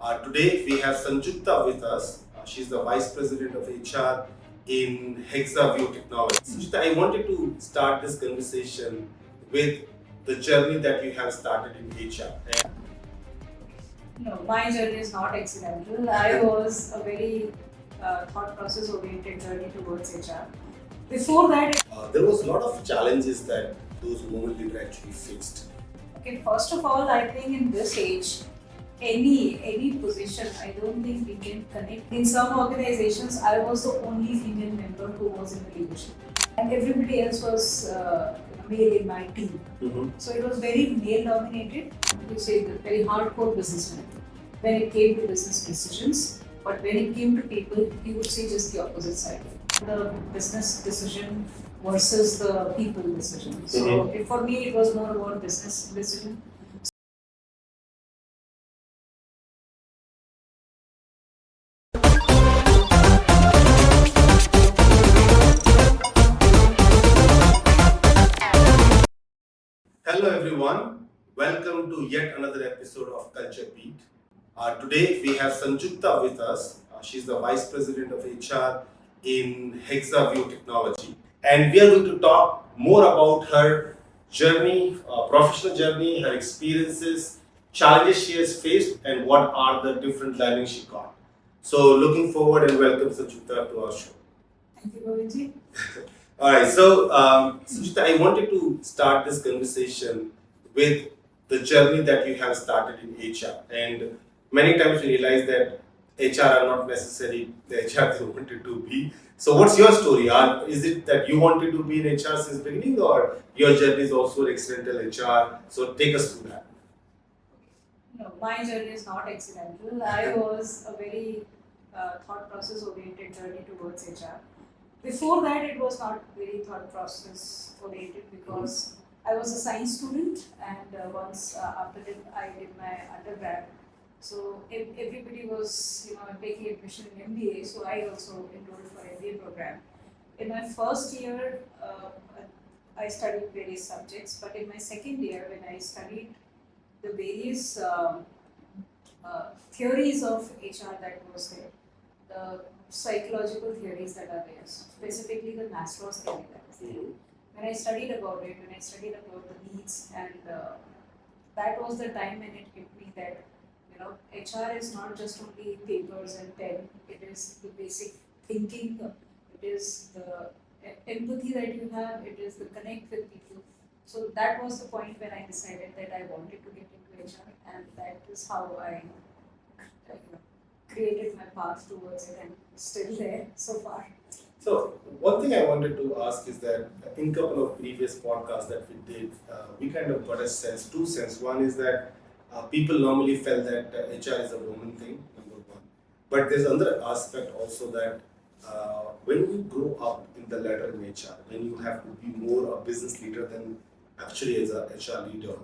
Today we have Sanjukta with us. She's the Vice President of HR in Hexaview Technology. Sanjukta, I wanted to start this conversation with the journey that you have started in HR. No, my journey is not accidental. I was a very thought process oriented journey towards HR. Before that, There was a lot of challenges that those women leaders actually faced. okay, first of all, I think in this age, any position, I don't think we can connect. In some organizations, I was the only female member who was in the leadership, and everybody else was male in my team. So it was very male dominated. You say the very hardcore businessman when it came to business decisions, but when it came to people, he would say just the opposite side. The business decision versus the people decision. So for me, it was more about business decision. Hello everyone, welcome to yet another episode of Culture Beat. Today we have Sanjukta with us. She's the Vice President of HR in Hexaview Technology. And we are going to talk more about her journey, professional journey, her experiences, challenges she has faced, and what are the different learnings she got. So looking forward and welcome Sanjukta to our show. Thank you, Govind. Alright, so Sanjukta, I wanted to start this conversation with the journey that you have started in HR. And many times we realize that HR are not necessarily the HR they wanted to be. So what's your story? Is it that you wanted to be in HR since beginning, or your journey is also an accidental HR? So take us through that. No, my journey is not accidental. I was a very thought process oriented journey towards HR. Before that, it was not very thought process oriented because I was a science student, and once after that I did my undergrad. So everybody was, taking admission in MBA. So I also enrolled for MBA program. In my first year, I studied various subjects, but in my second year, when I studied the various theories of HR that was there, the psychological theories that are there, specifically the Maslow's theory that is there. When I studied about it, when I studied about the needs, and that was the time when it hit me that HR is not just only papers and pen. It is the basic thinking. It is the empathy that you have. It is the connect with people. So that was the point when I decided that I wanted to get into HR, and that is how I created my path towards it, and still there so far. So one thing I wanted to ask is that in a couple of previous podcasts that we did, we kind of got two sense. One is that people normally felt that HR is a woman thing, number one. But there's another aspect also that when you grow up in the ladder in HR, when you have to be more a business leader than actually as a HR leader,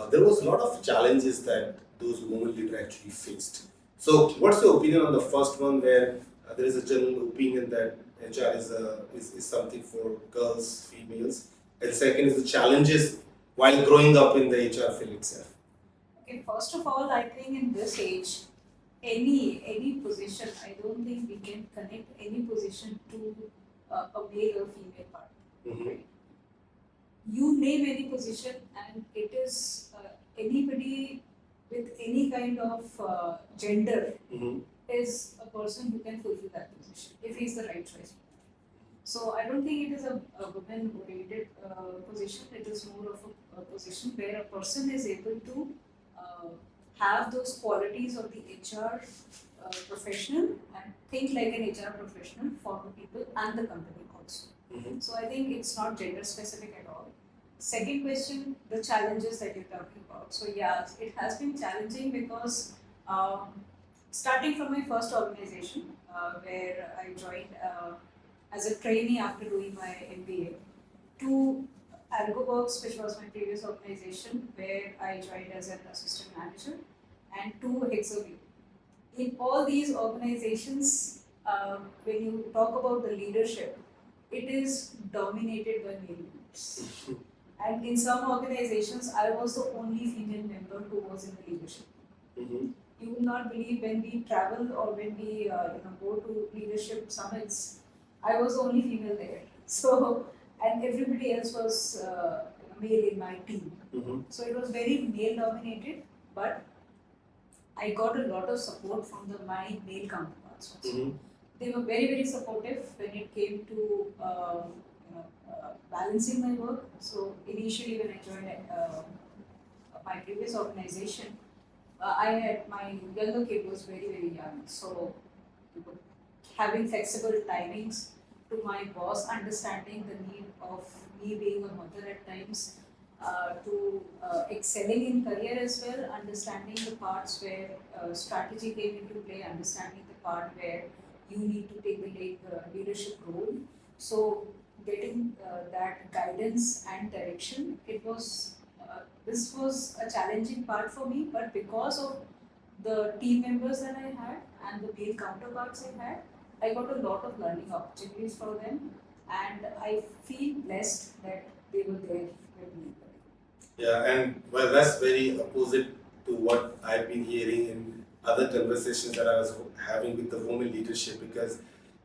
there was a lot of challenges that those women leaders actually faced. So what's your opinion on the first one, where there is a general opinion that HR is something for girls, females, and second is the challenges while growing up in the HR field itself? Okay, first of all, I think in this age, any position, I don't think we can connect any position to a male or female part. Right? You name any position, and it is anybody with any kind of gender is a person who can fulfill that position if he is the right choice. So I don't think it is a women-oriented position. It is more of a position where a person is able to have those qualities of the HR professional and think like an HR professional for the people and the company also. So I think it's not gender specific at all. Second question, the challenges that you're talking about. So yeah, it has been challenging because starting from my first organization where I joined as a trainee after doing my MBA, to 𝐕𝐴, which was my previous organization where I joined as an assistant manager, and to Hexaview. In all these organizations, when you talk about the leadership, it is dominated by male leaders. And in some organizations, I was the only female member who was in the leadership. you will not believe when we travel or when we go to leadership summits, I was the only female there. So and everybody else was male in my team. So it was very male dominated, but I got a lot of support from my male counterparts also. They were very, very supportive when it came to balancing my work. So initially when I joined my previous organization, I had my younger kid was very, very young. So having flexible timings to my boss, understanding the need of me being a mother at times, to excelling in career as well, understanding the parts where strategy came into play, understanding the part where you need to take the leadership role. So getting that guidance and direction, this was a challenging part for me, but because of the team members that I had and the male counterparts I had, I got a lot of learning opportunities for them, and I feel blessed that they were there with me. Yeah, and well, that's very opposite to what I've been hearing in other conversations that I was having with the women leadership, because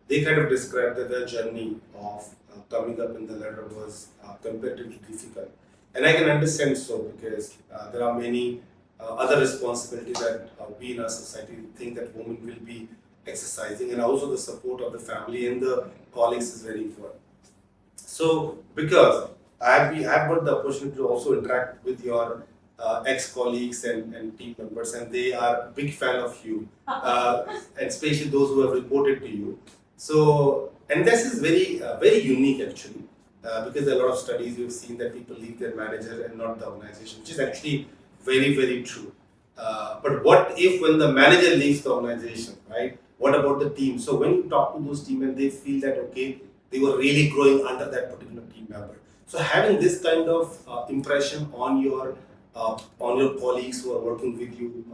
they kind of described that their journey of coming up in the ladder was comparatively difficult. And I can understand so, because there are many other responsibilities that we in our society think that women will be exercising, and also the support of the family and the colleagues is very important. So, because I've got the opportunity to also interact with your ex-colleagues and team members, and they are a big fan of you, and especially those who have reported to you. So, and this is very unique actually, because there are a lot of studies we've seen that people leave their manager and not the organization, which is actually very true. But what if when the manager leaves the organization, right? What about the team? So when you talk to those team and they feel that okay, they were really growing under that particular team member. So having this kind of impression on your colleagues who are working with you,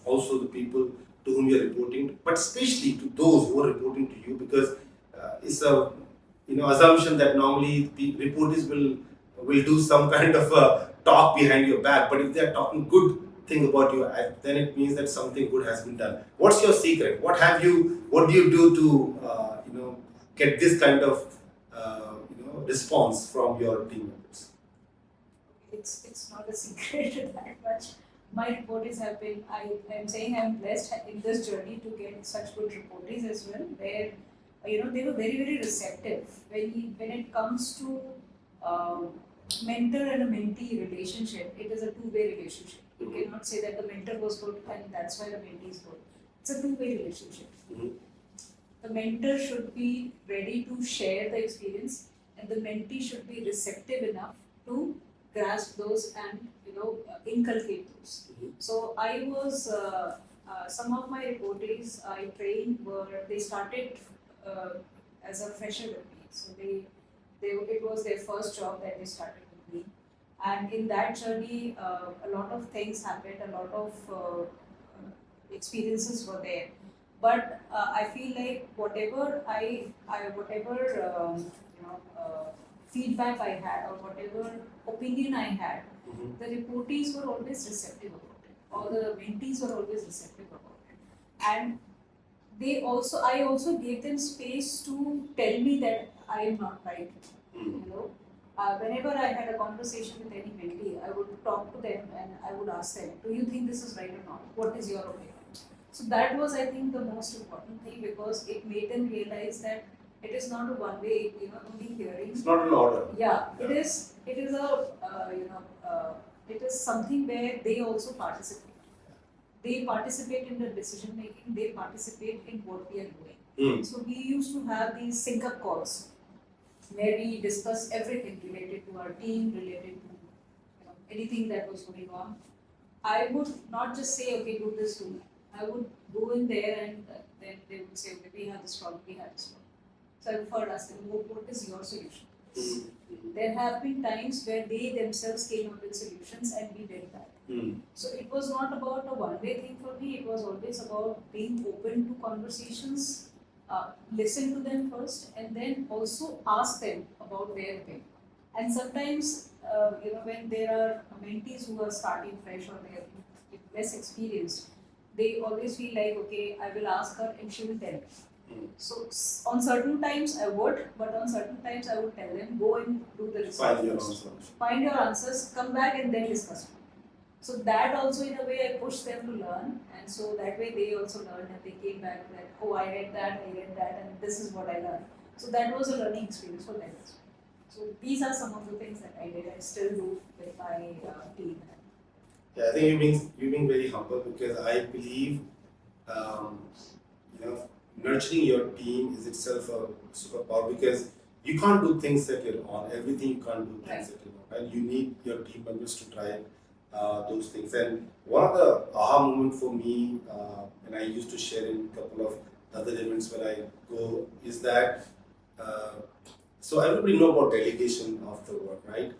also the people to whom you are reporting, but especially to those who are reporting to you, because it's a assumption that normally the reporters will do some kind of a talk behind your back, but if they are talking good thing about you, then it means that something good has been done. What's your secret? What do you do to get this kind of response from your team members? It's not a secret that much. My reportees have been, I'm saying I'm blessed in this journey to get such good reportees as well, where they were very receptive. When it comes to mentor and a mentee relationship, it is a two-way relationship. You cannot say that the mentor was good and that's why the mentee is good. It's a two-way relationship. The mentor should be ready to share the experience, and the mentee should be receptive enough to grasp those and inculcate those. So I was some of my reportees I trained they started as a fresher with me. So it was their first job that they started with me, and in that journey a lot of things happened, a lot of experiences were there. But I feel like whatever feedback I had or whatever opinion I had, the reportees were always receptive about it, or the mentees were always receptive about it, and I also gave them space to tell me that I am not right. Whenever I had a conversation with any mentee, I would talk to them and I would ask them, do you think this is right or not? What is your opinion? So that was, I think, the most important thing, because it made them realize that it is not a one-way, only hearing. It's not an order. Yeah, it is it is something where they also participate. They participate in the decision making. They participate in what we are doing. So we used to have these sync-up calls where we discuss everything related to our team, related to anything that was going on. I would not just say, okay, do this, do that. I would go in there and then they would say, okay, we have this problem, we have this problem. So I would first ask them, what is your solution? There have been times where they themselves came up with solutions and we did that. So it was not about a one-way thing for me, it was always about being open to conversations, listen to them first, and then also ask them about their opinion. And sometimes, when there are mentees who are starting fresh or they are less experienced, they always feel like, okay, I will ask her and she will tell me. So on certain times I would, but on certain times I would tell them, go and do the research. Find your answers, come back and then discuss. So that also in a way I pushed them to learn, and so that way they also learned and they came back that, oh, I read that, and this is what I learned. So that was a learning experience for them. So these are some of the things that I did. I still do with my team. Yeah, I think you're being very humble, because I believe nurturing your team is itself a superpower, because you can't do things that you're on. Everything you can't do things that you're on, and you need your team members to drive those things. And one of the aha moment for me, and I used to share in a couple of other events when I go, is that so everybody know about delegation of the work, right?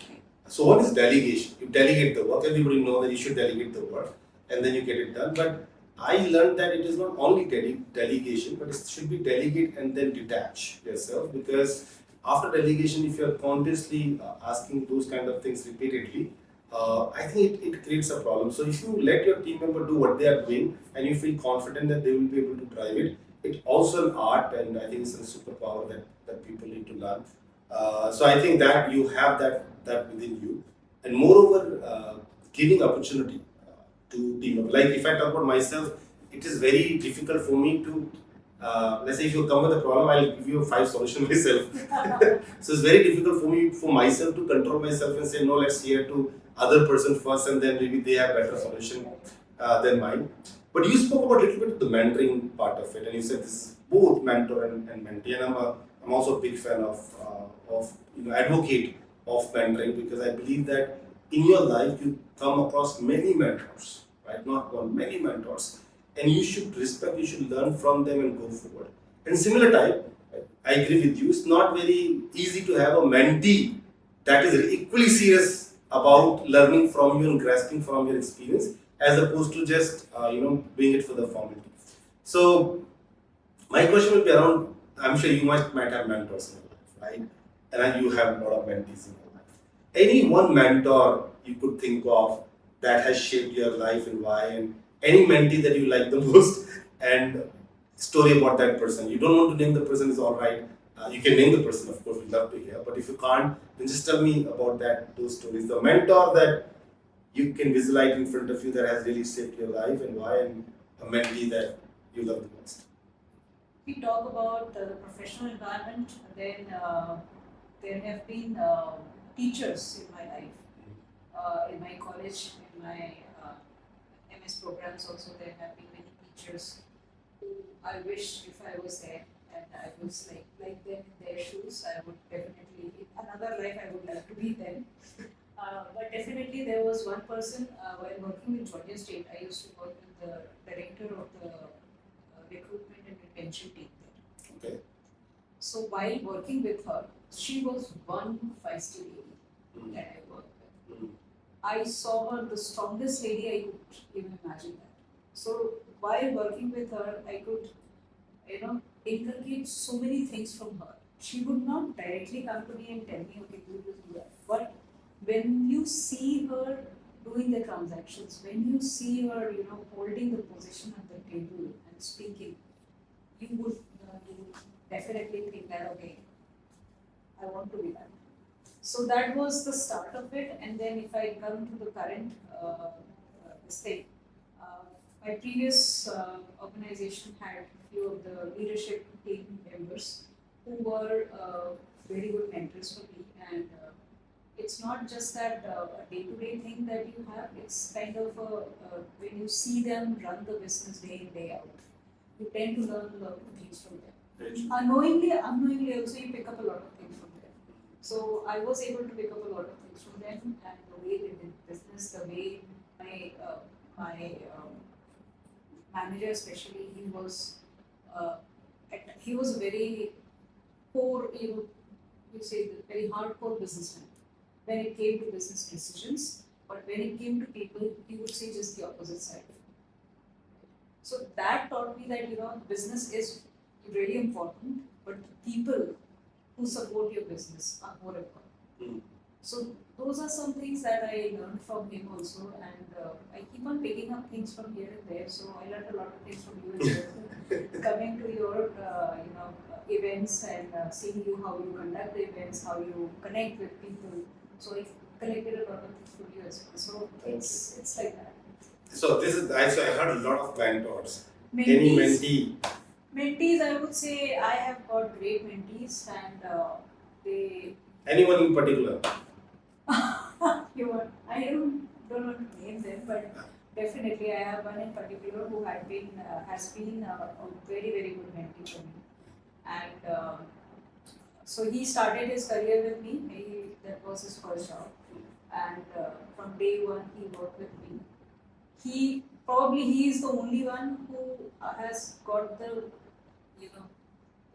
So what is delegation? You delegate the work. Everybody know that you should delegate the work, and then you get it done. But I learned that it is not only delegation, but it should be delegate and then detach yourself, because after delegation, if you are continuously asking those kind of things repeatedly, I think it creates a problem. So if you let your team member do what they are doing and you feel confident that they will be able to drive it, it's also an art, and I think it's a superpower that people need to learn. So I think that you have that within you, and moreover, giving opportunity to team members. Like if I talk about myself, it is very difficult for me to let's say if you come with a problem, I'll give you 5 solutions myself. So it's very difficult for myself to control myself and say no, let's hear to other person first, and then maybe they have better solution than mine. But you spoke about a little bit of the mentoring part of it, and you said this is both mentor and mentee, and I'm also a big fan of advocate of mentoring, because I believe that in your life you come across many mentors, right? Not one, many mentors, and you should respect, you should learn from them and go forward. And similar type, I agree with you, it's not very easy to have a mentee that is equally serious about learning from you and grasping from your experience, as opposed to just doing it for the formality. So my question will be around, I'm sure you might have mentors in your life, right? And you have a lot of mentees in your life. Any one mentor you could think of that has shaped your life and why, and any mentee that you like the most, and story about that person. You don't want to name the person, is all right. You can name the person, of course, we'd love to hear. But if you can't, then just tell me about those stories. The mentor that you can visualize in front of you that has really shaped your life and why, and a mentee that you love the most. We talk about the professional environment, then there have been teachers in my life. In my college, in my MS programs also, there have been many teachers who I wish if I was there and I was like them in their shoes, I would definitely, in another life I would love to be them. But definitely there was one person while working with Georgia State, I used to work with the director of the recruitment and retention team there. Okay. So while working with her, she was one feisty lady that I worked with. I saw her the strongest lady I could even imagine that. So while working with her, I could, inculcate so many things from her. She would not directly come to me and tell me, okay, do this, do that. But when you see her doing the transactions, when you see her, holding the position at the table and speaking, you would definitely think that, okay, I want to be that. So that was the start of it. And then if I come to the current thing, my previous organization had a few of the leadership team members who were very good mentors for me. And it's not just that a day-to-day thing that you have, it's kind of when you see them run the business day in, day out, you tend to learn a lot of things from them. Unknowingly also you pick up a lot of things from them. So I was able to pick up a lot of things from them, and the way they did business, the way my manager especially, he was a very core, you say the very hardcore businessman when it came to business decisions, but when it came to people, he would say just the opposite side. So that taught me that business is really important, but the people who support your business are more important. So those are some things that I learned from him also, and I keep on picking up things from here and there. So I learned a lot of things from you as well. Coming to your, events and seeing you how you conduct the events, how you connect with people. So I collected a lot of things from you as well. So it's like that. So this is actually, I heard a lot of mentors. Any mentee? Mentees, I would say I have got great mentees, and they. Anyone in particular? I don't want to name them, but definitely I have one in particular who has been a very very good mentee for me, and so he started his career with me. That was his first job, and from day one he worked with me. He is the only one who has got the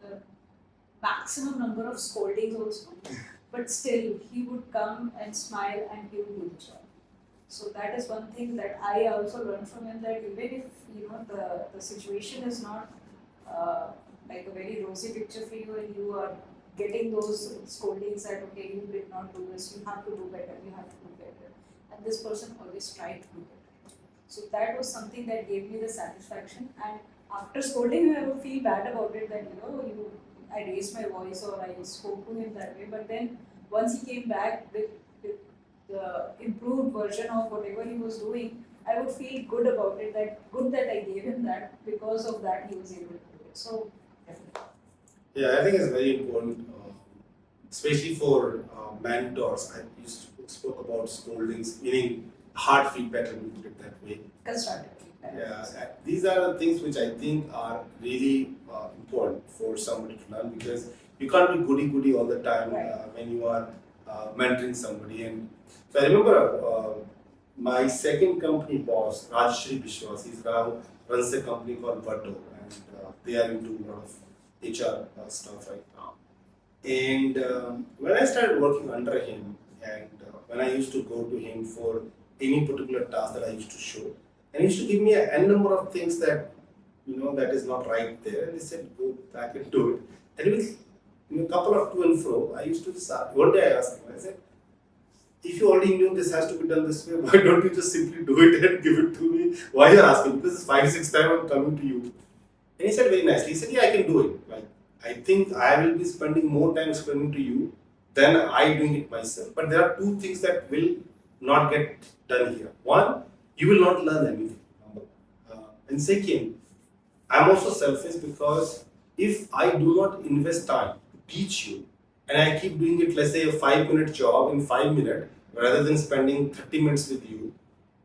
the maximum number of scoldings also, but still he would come and smile and he would do the job. So that is one thing that I also learned from him, that even if the situation is not like a very rosy picture for you and you are getting those scoldings that okay, you did not do this, you have to do better, and this person always tried to do better. So that was something that gave me the satisfaction, and after scolding him I would feel bad about it, that I raised my voice or I spoke to him that way, but then once he came back with the improved version of whatever he was doing, I would feel good about it, that I gave him that, because of that he was able to do it. So definitely. Yeah, I think it's very important, especially for mentors. Spoke about scoldings, meaning hard feedback, let me put it that way. Constructive feedback. Yeah, these are the things which I think are really important for somebody to learn, because you can't be goody all the time. Right. When you are mentoring somebody. And so I remember my second company boss, Sanjukta Biswas, he now runs a company called 𝐓𝐡𝐞, and they are into a lot of HR stuff right now. And when I started working under him, and when I used to go to him for any particular task that I used to show, and he used to give me a number of things that that is not right there, and he said, go back and do it. And with a couple of to and fro, I used to just ask. One day I asked him, I said, if you already knew this has to be done this way, why don't you just simply do it and give it to me? Why are you asking? Because it's 5-6 times I'm coming to you. And he said very nicely, he said, yeah, I can do it. Like, I think I will be spending more time explaining to you than I doing it myself. But there are two things that will not get done here. One, you will not learn anything. And second, I'm also selfish, because if I do not invest time to teach you, and I keep doing it, let's say a 5-minute job in 5 minutes, rather than spending 30 minutes with you,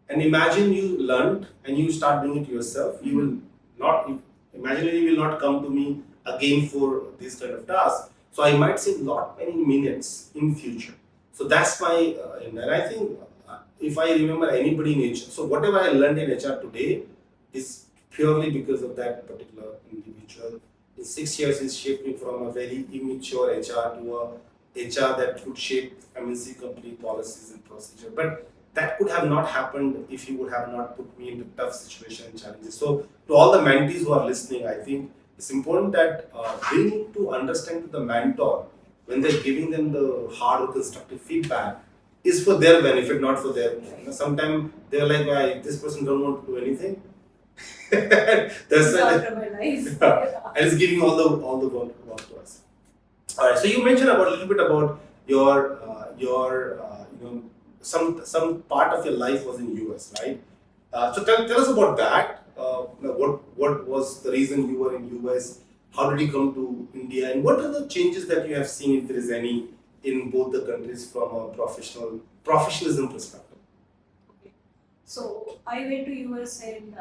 and imagine you learned and you start doing it yourself, you will not, imaginary you will not come to me again for this kind of task. So I might save many minutes in future. So that's my, and I think if I remember anybody in HR, so whatever I learned in HR today is purely because of that particular individual. In 6 years, he's shaped me from a very immature HR to a HR that could shape MNC company policies and procedure. But that could have not happened if you would have not put me into tough situation and challenges. So to all the mentees who are listening, I think it's important that they need to understand the mentor, when they're giving them the hard or constructive feedback, is for their benefit, not for their. Sometimes they're like, why this person don't want to do anything. That's after my life. And it's giving all the work to us. All right. So you mentioned a little bit about your some part of your life was in US, right? So tell us about that. What was the reason you were in US? How did you come to India? And what are the changes that you have seen, if there is any, in both the countries from a professionalism perspective? Okay. So I went to US in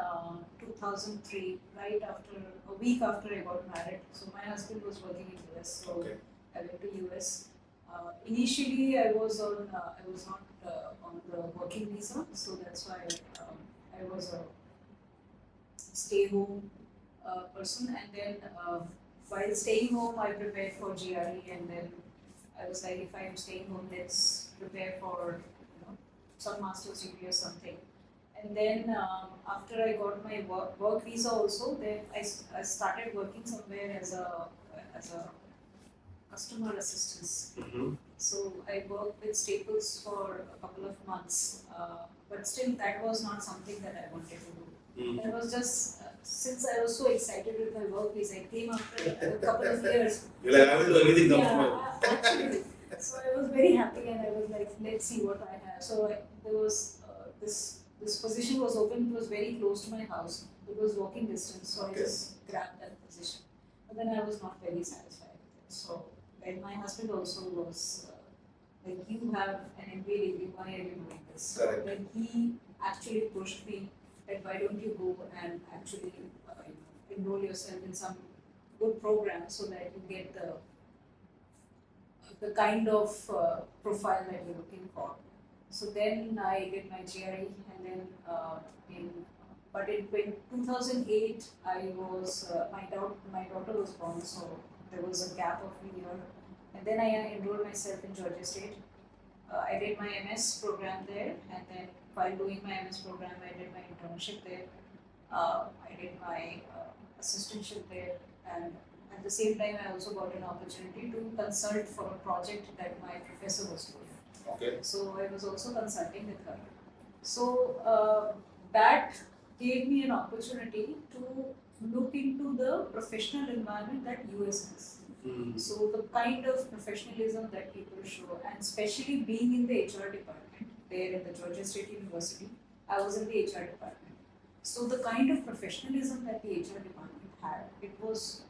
2003, right after a week after I got married. So my husband was working in US, so okay. I went to US. Initially, I was not on the working visa, so that's why I was a stay-home person. And then while staying home, I prepared for GRE, and then I was like, if I am staying home, let's prepare for some master's degree or something. And then after I got my work visa also, then I started working somewhere as a customer assistance. Mm-hmm. So I worked with Staples for a couple of months, but still that was not something that I wanted to do. Mm. It was just since I was so excited with my workplace, I came after a couple of years. You're like, I will do anything Yeah, actually. So I was very happy, and I was like, let's see what I have. So there was this position was open. It was very close to my house. It was walking distance, so Okay. I just grabbed that position. But then I was not very satisfied with it. So then my husband also was like, you have an MBA degree, why are you doing this? So Correct. then he actually pushed me that why don't you go and actually enroll yourself in some good program so that you get the kind of profile that you're looking for. So then I did my GRE, and then in 2008 I was my daughter was born, so there was a gap of a year, and then I enrolled myself in Georgia State. I did my MS program there, and then while doing my MS program, I did my internship there. I did my assistantship there, and at the same time, I also got an opportunity to consult for a project that my professor was doing. Okay. So I was also consulting with her. So that gave me an opportunity to look into the professional environment that US has. Mm. So the kind of professionalism that people show, and especially being in the HR department there in the Georgia State University, I was in the HR department. So the kind of professionalism that the HR department had, it was,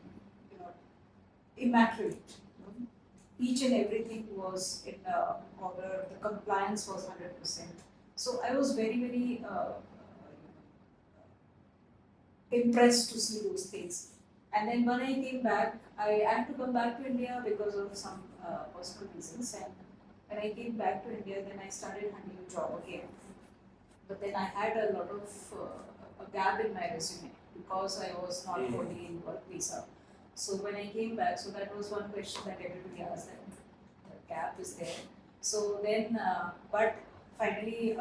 immaculate. Each and everything was in order. The compliance was 100%. So I was very, very impressed to see those things. And then when I came back, I had to come back to India because of some personal reasons. And when I came back to India, then I started hunting a job again. But then I had a lot of a gap in my resume because I was not holding in work visa. So when I came back, so that was one question that everybody asked, that the gap is there. So then, but finally,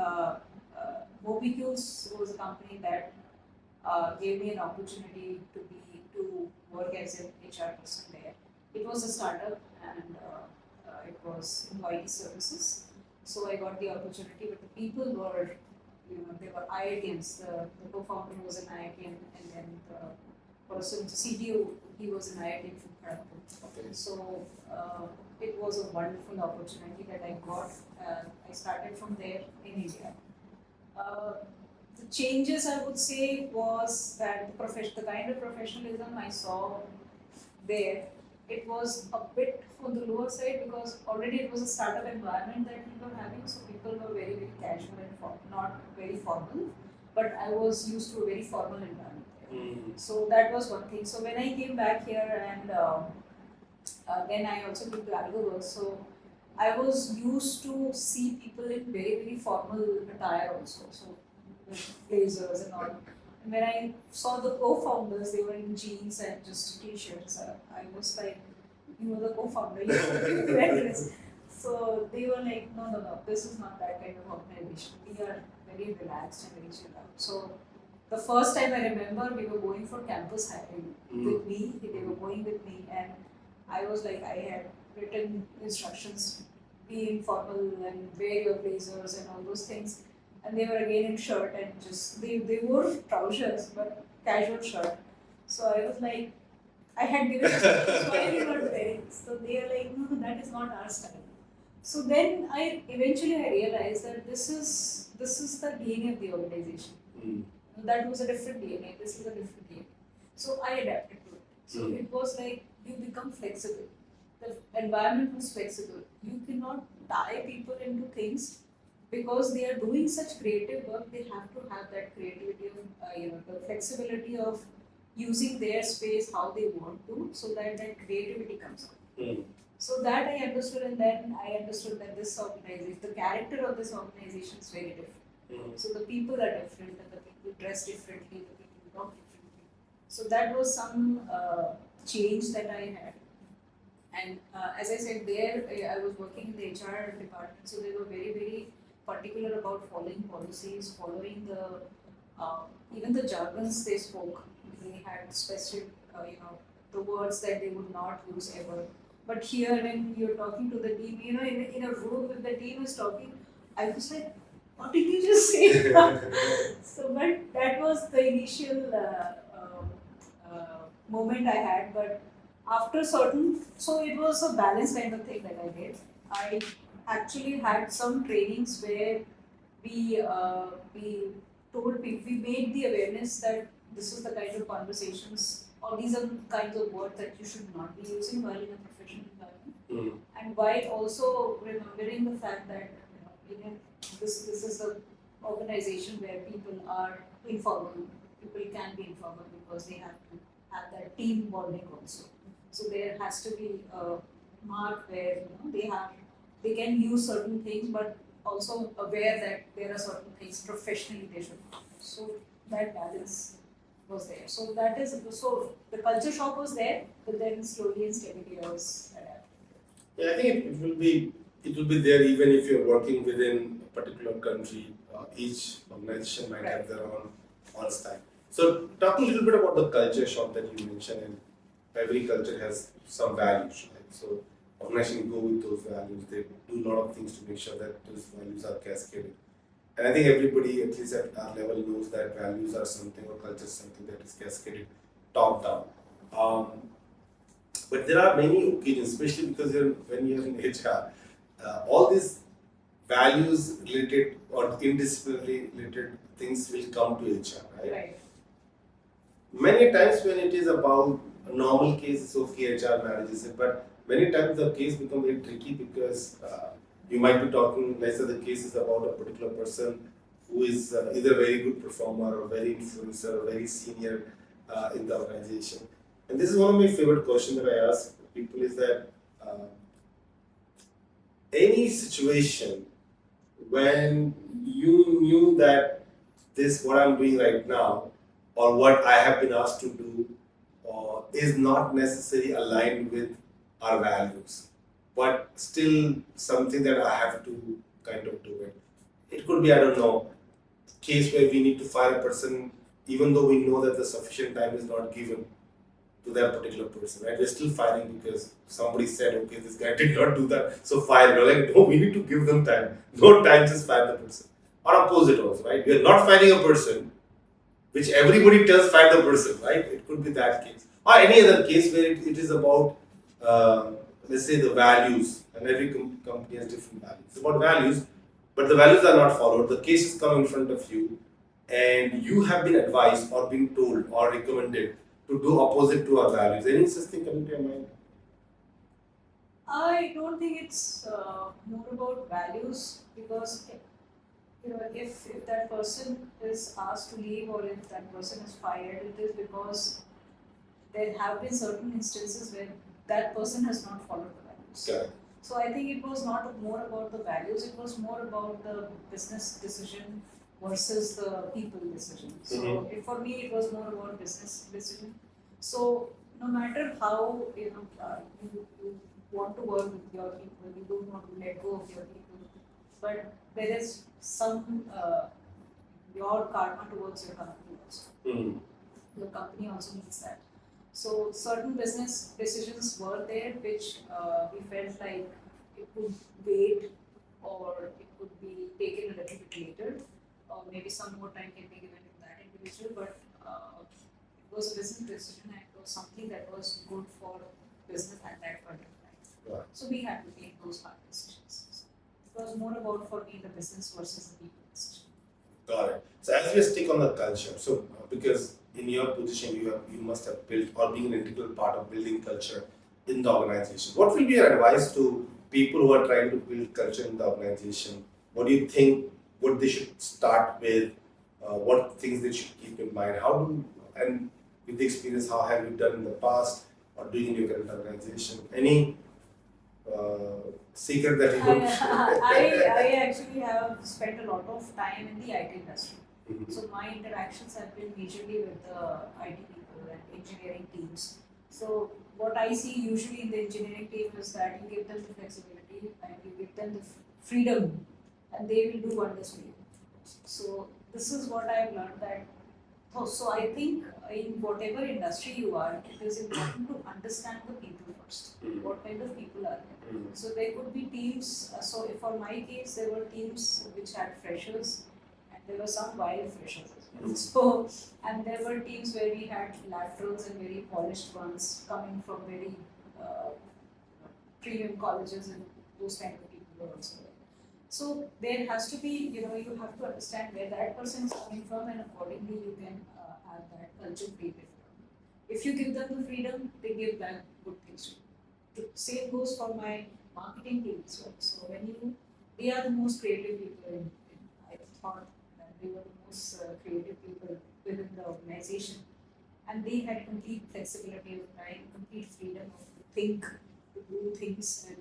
𝐓𝐴𝐵𝐶 was a company that gave me an opportunity to work as an HR person there. It was a startup, and it was in IT services. So I got the opportunity, but the people were, they were IITians. The co-founder was an IITian, and then the person, the CTO, he was an IITian from Kharagpur. Okay. So it was a wonderful opportunity that I got. I started from there in India. The changes, I would say, was that the kind of professionalism I saw there, it was a bit on the lower side because already it was a startup environment that we were having, so people were very, very casual and not very formal. But I was used to a very formal environment there. Mm. So that was one thing. So when I came back here, and then I also came to 𝐈𝐴𝐺𝐜. So I was used to see people in very, very formal attire also. So with blazers and all. And when I saw the co-founders, they were in jeans and just t-shirts. I was like, you were the co-founder, you have to wear this. So they were like, no, this is not that kind of organization. We are very relaxed and very chilled out. So the first time I remember, we were going for campus hiring with me. They were going with me, and I was like, I had written instructions, be informal and wear your blazers and all those things. And they were again in shirt and just, they wore trousers, but casual shirt. So I was like, I had given instructions, why are you not wearing this? So they are like, no, that is not our style. So then I realized that this is the DNA of the organization. That was a different DNA, this is a different DNA. So I adapted to it. So it was like, you become flexible. The environment was flexible. You cannot tie people into things because they are doing such creative work. They have to have that creativity of, the flexibility of using their space how they want to, so that creativity comes out. So that I understood, and then I understood that this organization, the character of this organization is very different. So the people are different, and the people dress differently, the people talk differently. So that was some change that I had. And as I said, there I was working in the HR department, so they were very, very particular about following policies, following even the jargons they spoke. They had specific, the words that they would not use ever. But here, when you're talking to the team, in a room, if the team is talking, I was like, what did you just say? So, but that was the initial moment I had. But after certain, so it was a balance kind of thing that I did. I actually had some trainings where we told people, we made the awareness that this is the kind of conversations or these are the kinds of words that you should not be using while in a professional environment. And while also remembering the fact that this is an organization where people are informal, people can be informal because they have to have that team bonding also. So there has to be a mark where they can use certain things, but also aware that there are certain things professionally they should do. So that balance was there. So the culture shock was there, but then slowly and steadily I was adapting. Yeah, I think it will be there even if you're working within a particular country. Each organization might have their own style. So talk a little bit about the culture shock that you mentioned, and every culture has some values, right? So organizations go with those values. They do a lot of things to make sure that those values are cascaded. And I think everybody, at least at our level, knows that values are something or culture is something that is cascaded top down. But there are many occasions, especially because when you're in HR, all these values related or indisciplinary related things will come to HR, right? Many times when it is about a normal case, it's okay, HR manages it, but many times the case becomes very tricky because you might be talking, let's say the case is about a particular person who is either a very good performer or very influencer or very senior in the organization. And this is one of my favorite questions that I ask people is that any situation when you knew that this, what I'm doing right now, or what I have been asked to do, is not necessarily aligned with our values, but still something that I have to kind of do it. It could be, I don't know, case where we need to fire a person even though we know that the sufficient time is not given to that particular person, right? We're still firing because somebody said, okay, this guy did not do that, so fire. We're like, no, we need to give them time. No time, just fire the person. Or opposite also, right? We are not firing a person, which everybody tells fire the person, right? It could be that case. Or any other case where it is about, let's say, the values, and every company has different values. It's about values, but the values are not followed. The cases come in front of you, and you have been advised or been told or recommended to do opposite to our values. Any such thing coming to your mind? I don't think it's more about values because if that person is asked to leave or if that person is fired, it is because there have been certain instances where that person has not followed the values. Correct. So I think it was not more about the values, it was more about the business decision versus the people decision. So for me, it was more about business decision. So no matter how you want to work with your people, you don't want to let go of your people, but there is some your karma towards your company also. Your company also needs that. So certain business decisions were there which we felt like it could wait or it could be taken a little bit later, or maybe some more time can be given to that individual, but it was a business decision and it was something that was good for business at that point of time. Right. So we had to make those hard decisions. It was more about for me the business versus the people decision. Got it. So as we stick on the culture, so because in your position you must have built or being an integral part of building culture in the organization. What will be your advice to people who are trying to build culture in the organization? What do you think? What they should start with? What things they should keep in mind? And with the experience, how have you done in the past or doing in your current organization? Any secret that you would share? I actually have spent a lot of time in the IT industry. So my interactions have been majorly with the IT people and engineering teams. So what I see usually in the engineering team is that you give them the flexibility and you give them the freedom and they will do wonders for you. So this is what I have learned, that Oh, so I think in whatever industry you are, it is important to understand the people first. What kind of people are there? So there could be teams. So if for my case, there were teams which had freshers, and there were some wild freshers as well. So and there were teams where we had laterals and very polished ones coming from very premium colleges, and those kind of people were also there. So there has to be, you have to understand where that person is coming from, and accordingly you can have that culture created. If you give them the freedom, they give back good things to you. The same goes for my marketing team as well. So they are the most creative people I thought that they were the most creative people within the organization. And they had complete flexibility of mind, complete freedom to think, to do things, and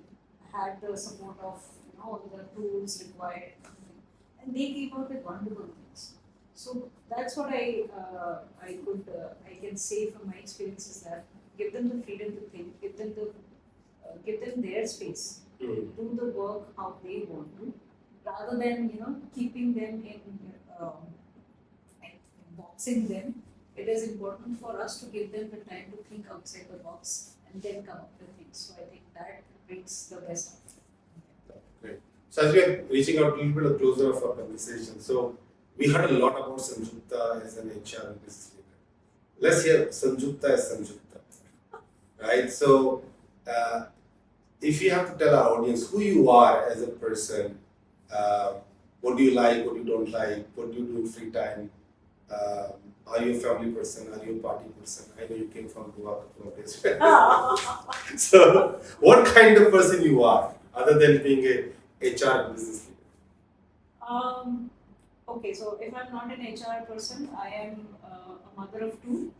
had the support of all the tools required, and they came out with wonderful things. So that's what I can say from my experiences, that give them the freedom to think, give them their space, do the work how they want to, rather than keeping them in boxing them. It is important for us to give them the time to think outside the box and then come up with things. So I think that brings the best out. Great. So as we are reaching out a little bit closer of our conversation, so we heard a lot about Sanjukta as an HR and business leader. Let's hear Sanjukta as Sanjukta, right? So if you have to tell our audience who you are as a person, what do you like, what you don't like, what do you do in free time, are you a family person, are you a party person? I know you came from Goa a couple of days back. So what kind of person you are, other than being a HR and business leader? Okay, so if I'm not an HR person, I am a mother of two.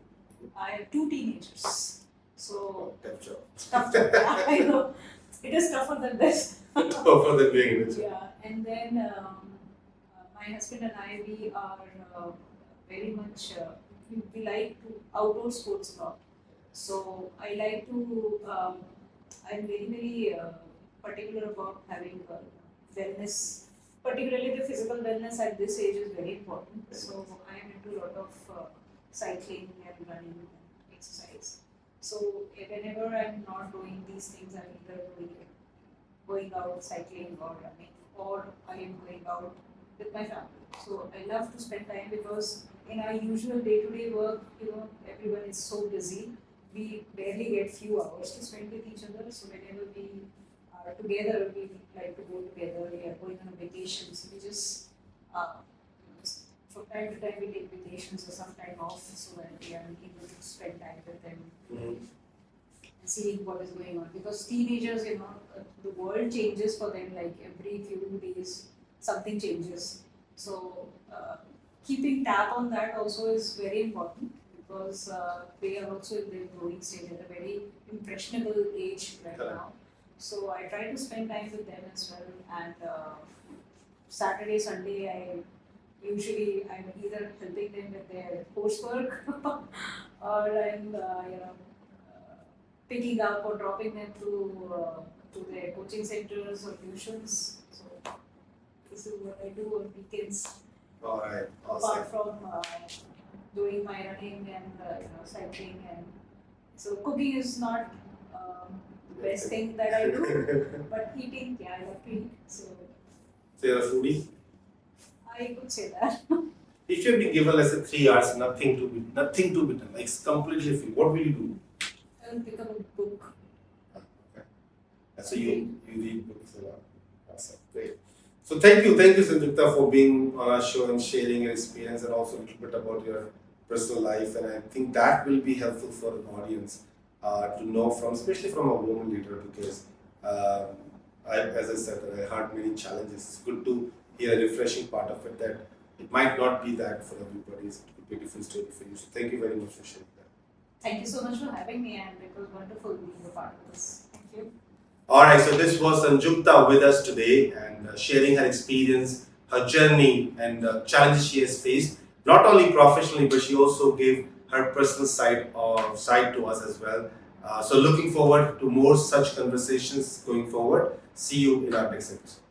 I have two teenagers. So tough job. Tough job. Yeah, I know. It is tougher than this. Tougher than being in a job. Yeah, and then my husband and I, we are very much, we like to outdoor sports a lot. So I like to, I'm very, very particular about having wellness, particularly the physical wellness at this age is very important. So I am into a lot of cycling and running and exercise. So whenever I'm not doing these things, I'm either going out cycling or running, or I am going out with my family. So I love to spend time, because in our usual day-to-day work, everyone is so busy. We barely get few hours to spend with each other. So whenever we are together, we like to go together. We are going on vacations. We just from time to time we take vacations or some time off, so that we are able to spend time with them. And seeing what is going on, because teenagers, the world changes for them. Like every few days, something changes. So keeping tab on that also is very important, because they are also in their growing stage at a very impressionable age right now. So I try to spend time with them as well. And Saturday, Sunday, I'm either helping them with their coursework or I'm picking up or dropping them to their coaching centers or tuitions. So this is what I do on weekends. All right. Apart from doing my running and cycling, and so cooking is not the best thing that I do, but eating, I love to eat. So you're a foodie? I could say that. If you be given, let's say, 3 hours, nothing to be done, like it's completely free, what will you do? I will pick up a book. Okay. So you read books a lot. Awesome, great. So thank you, Sanjukta, for being on our show and sharing your experience, and also a little bit about your personal life. And I think that will be helpful for the audience to know especially from a woman leader, because as I said, I had many challenges. It's good to hear a refreshing part of it, that it might not be that for everybody. It could be a different story for you. So thank you very much for sharing that. Thank you so much for having me, and it was wonderful being a part of this. Thank you. Alright, so this was Sanjukta with us today, and sharing her experience, her journey, and challenges she has faced, not only professionally, but she also gave her personal side to us as well. So looking forward to more such conversations going forward. See you in our next episode.